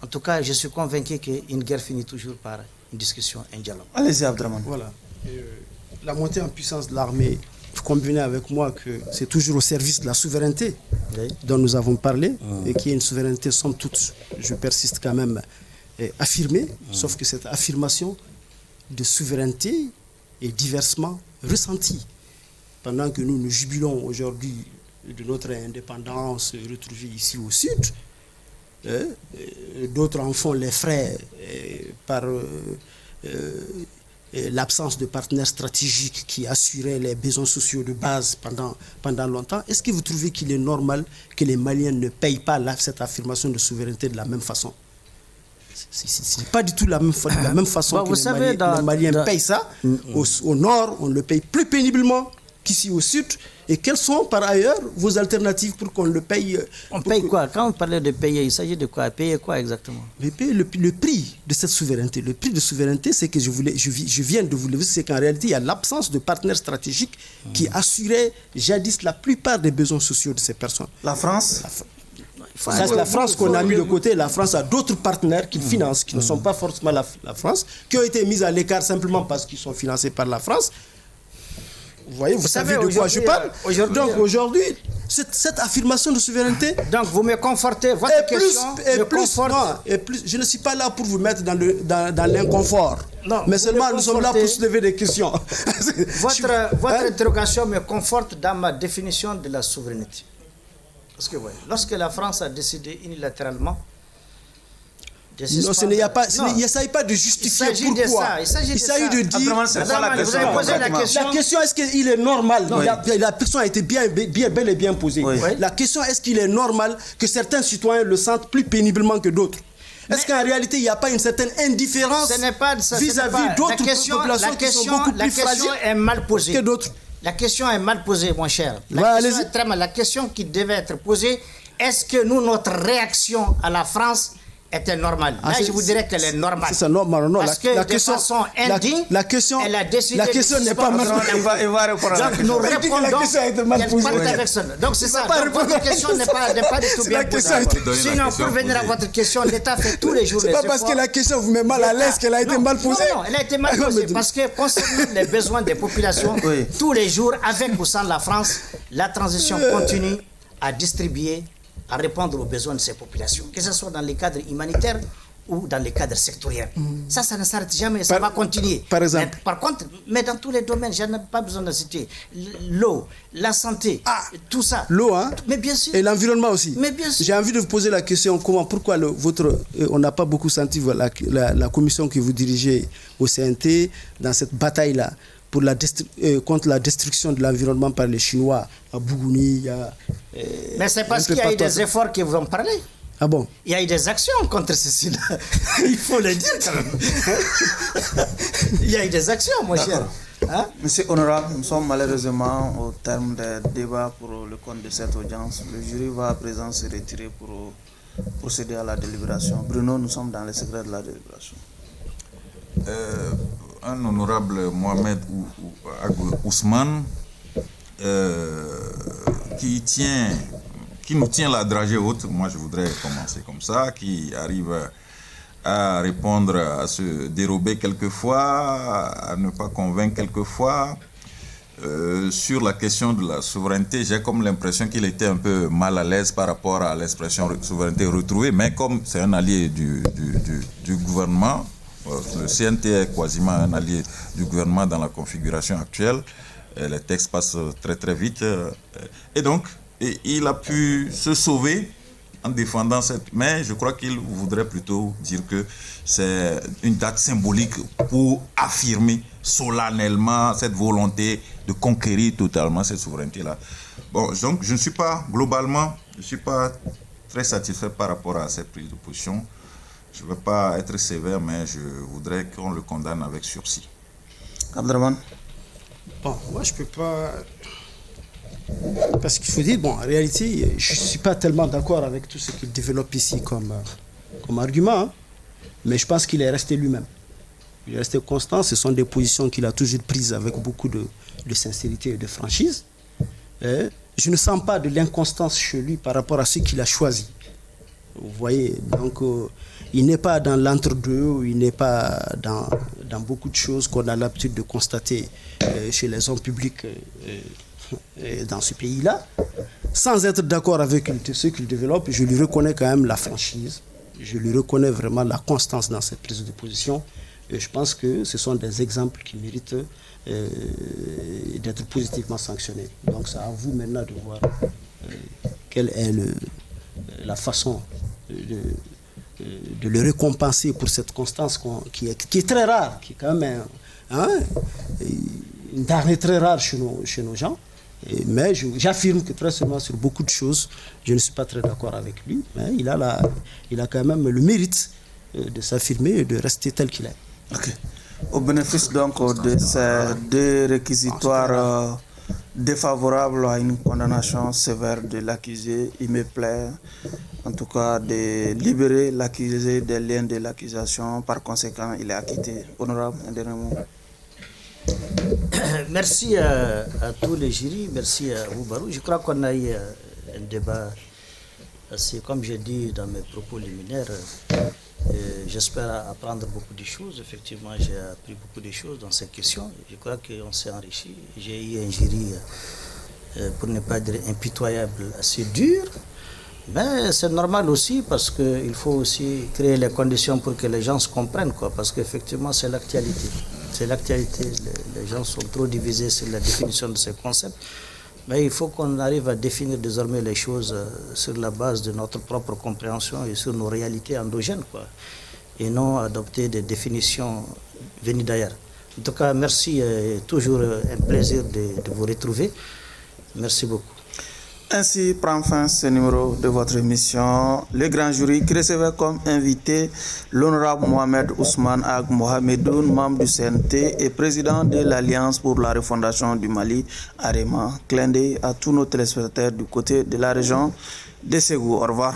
En tout cas, je suis convaincu qu'une guerre finit toujours par une discussion, un dialogue. Allez-y, Abdraman. Voilà. La montée en puissance de l'armée, vous convenez avec moi que c'est toujours au service de la souveraineté dont nous avons parlé, et qui est une souveraineté, somme toute, je persiste quand même, affirmée, sauf que cette affirmation de souveraineté est diversement ressentie. Pendant que nous nous jubilons aujourd'hui de notre indépendance retrouvée ici au sud, d'autres en font les frais par l'absence de partenaires stratégiques qui assuraient les besoins sociaux de base pendant longtemps. Est-ce que vous trouvez qu'il est normal que les Maliens ne payent pas cette affirmation de souveraineté de la même façon? Ce n'est pas du tout la même façon que les Maliens payent ça. Au nord, on le paye plus péniblement qu'ici au sud. Et quelles sont par ailleurs vos alternatives pour qu'on le paye? On paye quoi? Quand on parlait de payer, il s'agit de quoi? Payer quoi exactement? Le prix de cette souveraineté. Le prix de souveraineté, c'est que je viens de vous le dire, c'est qu'en réalité, il y a l'absence de partenaires stratégiques qui assuraient jadis la plupart des besoins sociaux de ces personnes. La France? Ça, c'est la France qu'on a mis de côté. La France a d'autres partenaires qui financent, qui ne sont pas forcément la France, qui ont été mis à l'écart simplement parce qu'ils sont financés par la France. Vous voyez, vous savez de quoi je parle. Donc aujourd'hui, cette affirmation de souveraineté... Donc vous me confortez, votre question je ne suis pas là pour vous mettre dans l'inconfort. Mais seulement nous sommes là pour soulever des questions. Votre interrogation me conforte dans ma définition de la souveraineté. Parce que lorsque la France a décidé unilatéralement... Non, il ne s'agit pas de justifier pourquoi. Il s'agit de dire... Vous avez posé la question. La question, est-ce qu'il est normal? La question a été bel et bien posée. La question, est-ce qu'il est normal que certains citoyens le sentent plus péniblement que d'autres? Est-ce qu'en réalité, il n'y a pas une certaine indifférence vis-à-vis d'autres populations qui sont beaucoup plus fragiles que d'autres? La question est mal posée, mon cher. La question qui devait être posée, est-ce que nous, notre réaction à la France était normale? Là, je vous dirais qu'elle est normale. C'est normal, non. Parce que de façon indigne, elle a décidé... La question n'est pas mal posée. Il va répondre à la question. Nous répondons qu'elle avec ça. Donc c'est ça. Votre question n'est pas du tout bien posée. Sinon, pour venir à votre question, l'État fait tous les jours les efforts. C'est pas parce que la question vous met mal à l'aise qu'elle a été mal posée. Non, elle a été mal posée. Parce que concernant les besoins des populations, tous les jours, avec ou sans la France, la transition continue à distribuer, à répondre aux besoins de ces populations, que ce soit dans les cadres humanitaires ou dans les cadres sectoriels. Ça ne s'arrête jamais, ça va continuer. Par exemple. Par contre, dans tous les domaines, je n'ai pas besoin de citer. L'eau, la santé, tout ça. L'eau, hein? Mais bien sûr. Et l'environnement aussi. Mais bien sûr. J'ai envie de vous poser la question, pourquoi on n'a pas beaucoup senti la commission que vous dirigez au CNT dans cette bataille-là contre la destruction de l'environnement par les Chinois à Bougouni. Mais c'est parce qu'il y a eu des efforts qui vous en parlez. Ah bon? Il y a eu des actions contre ceci-là. Il faut le dire quand même. Il y a eu des actions, mon cher. Hein? Monsieur Honorable, nous sommes malheureusement au terme des débats pour le compte de cette audience. Le jury va à présent se retirer pour procéder à la délibération. Bruno, nous sommes dans le secret de la délibération. Un honorable Mohamed Ousmane qui nous tient la dragée haute, moi je voudrais commencer comme ça, qui arrive à répondre, à se dérober quelquefois, à ne pas convaincre quelquefois. sur la question de la souveraineté, j'ai comme l'impression qu'il était un peu mal à l'aise par rapport à l'expression souveraineté retrouvée, mais comme c'est un allié du gouvernement, le CNT est quasiment un allié du gouvernement dans la configuration actuelle, les textes passent très très vite, et donc il a pu se sauver en défendant cette... Mais je crois qu'il voudrait plutôt dire que c'est une date symbolique pour affirmer solennellement cette volonté de conquérir totalement cette souveraineté-là. Bon, donc je ne suis pas, globalement, je ne suis pas très satisfait par rapport à cette prise de position. Je ne veux pas être sévère, mais je voudrais qu'on le condamne avec sursis. Abdraman? Bon, moi je ne peux pas... Parce qu'il faut dire, bon, en réalité, je ne suis pas tellement d'accord avec tout ce qu'il développe ici comme argument, hein, mais je pense qu'il est resté lui-même. Il est resté constant, ce sont des positions qu'il a toujours prises avec beaucoup de sincérité et de franchise. Et je ne sens pas de l'inconstance chez lui par rapport à ce qu'il a choisi. Vous voyez, donc il n'est pas dans l'entre-deux, il n'est pas dans beaucoup de choses qu'on a l'habitude de constater chez les hommes publics dans ce pays-là. Sans être d'accord avec ce qu'il développe, je lui reconnais quand même la franchise, je lui reconnais vraiment la constance dans cette prise de position. Et je pense que ce sont des exemples qui méritent d'être positivement sanctionnés. Donc c'est à vous maintenant de voir quelle est la façon de le récompenser pour cette constance qui est très rare, qui est quand même une denrée très rare chez nos gens. Mais j'affirme que très seulement sur beaucoup de choses, je ne suis pas très d'accord avec lui, mais il a quand même le mérite de s'affirmer et de rester tel qu'il est. Okay. Au bénéfice donc de ces deux réquisitoires défavorables à une condamnation sévère de l'accusé, il me plaît en tout cas de libérer l'accusé des liens de l'accusation. Par conséquent, il est acquitté. Honorable, un dernier mot. Merci à tous les jurys, merci à vous, Barou. Je crois qu'on a eu un débat assez, comme j'ai dit dans mes propos liminaires, j'espère apprendre beaucoup de choses. Effectivement, j'ai appris beaucoup de choses dans cette question. Je crois qu'on s'est enrichi. J'ai eu un jury, pour ne pas dire impitoyable, assez dur. Mais c'est normal aussi parce qu'il faut aussi créer les conditions pour que les gens se comprennent, quoi, parce qu'effectivement, c'est l'actualité. C'est l'actualité. Les gens sont trop divisés sur la définition de ces concepts. Mais il faut qu'on arrive à définir désormais les choses sur la base de notre propre compréhension et sur nos réalités endogènes, quoi, et non adopter des définitions venues d'ailleurs. En tout cas, merci. Toujours un plaisir de vous retrouver. Merci beaucoup. Ainsi prend fin ce numéro de votre émission Le Grand Jury qui recevait comme invité l'honorable Mohamed Ousmane Ag Mohamedoun, membre du CNT et président de l'Alliance pour la refondation du Mali, AREMA. Clin d'œil à tous nos téléspectateurs du côté de la région de Ségou. Au revoir.